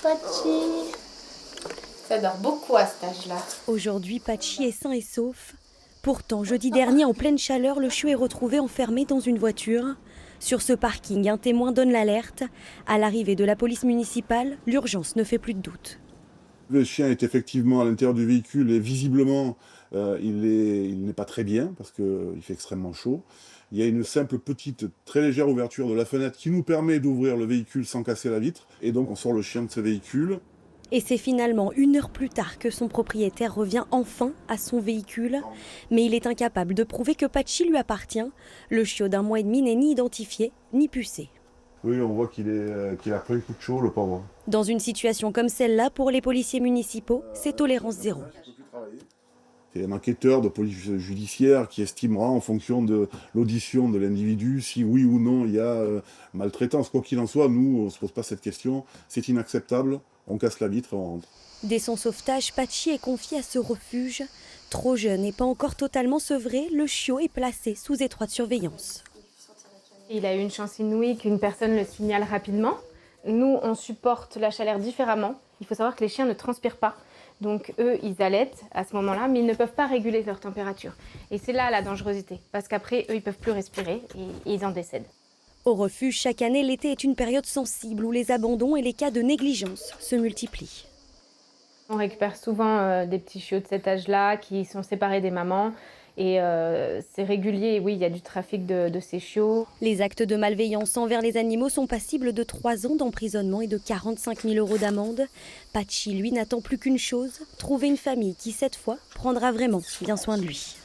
Patchy. Ça dort beaucoup à cet âge-là. Aujourd'hui, Patchy est sain et sauf. Pourtant, jeudi dernier, en pleine chaleur, le chiot est retrouvé enfermé dans une voiture. Sur ce parking, un témoin donne l'alerte. À l'arrivée de la police municipale, l'urgence ne fait plus de doute. Le chien est effectivement à l'intérieur du véhicule et visiblement il n'est pas très bien parce qu'il fait extrêmement chaud. Il y a une simple petite, très légère ouverture de la fenêtre qui nous permet d'ouvrir le véhicule sans casser la vitre. Et donc on sort le chien de ce véhicule. Et c'est finalement 1 heure plus tard que son propriétaire revient enfin à son véhicule. Mais il est incapable de prouver que Patchy lui appartient. Le chiot d'1 mois et demi n'est ni identifié, ni pucé. Oui, on voit qu'il a pris un coup de chaud, le pauvre. Dans une situation comme celle-là, pour les policiers municipaux, c'est tolérance zéro. C'est un enquêteur de police judiciaire qui estimera en fonction de l'audition de l'individu si oui ou non il y a maltraitance. Quoi qu'il en soit, nous, on ne se pose pas cette question. C'est inacceptable, on casse la vitre et on rentre. Dès son sauvetage, Patchy est confié à ce refuge. Trop jeune et pas encore totalement sevré, le chiot est placé sous étroite surveillance. Il a eu une chance inouïe qu'une personne le signale rapidement. Nous, on supporte la chaleur différemment. Il faut savoir que les chiens ne transpirent pas. Donc eux, ils allaitent à ce moment-là, mais ils ne peuvent pas réguler leur température. Et c'est là la dangerosité, parce qu'après, eux, ils ne peuvent plus respirer et ils en décèdent. Au refuge, chaque année, l'été est une période sensible où les abandons et les cas de négligence se multiplient. On récupère souvent des petits chiots de cet âge-là qui sont séparés des mamans. Et c'est régulier, oui, il y a du trafic de ces chiots. Les actes de malveillance envers les animaux sont passibles de 3 ans d'emprisonnement et de 45 000 € d'amende. Patchy, lui, n'attend plus qu'une chose, trouver une famille qui, cette fois, prendra vraiment bien soin de lui.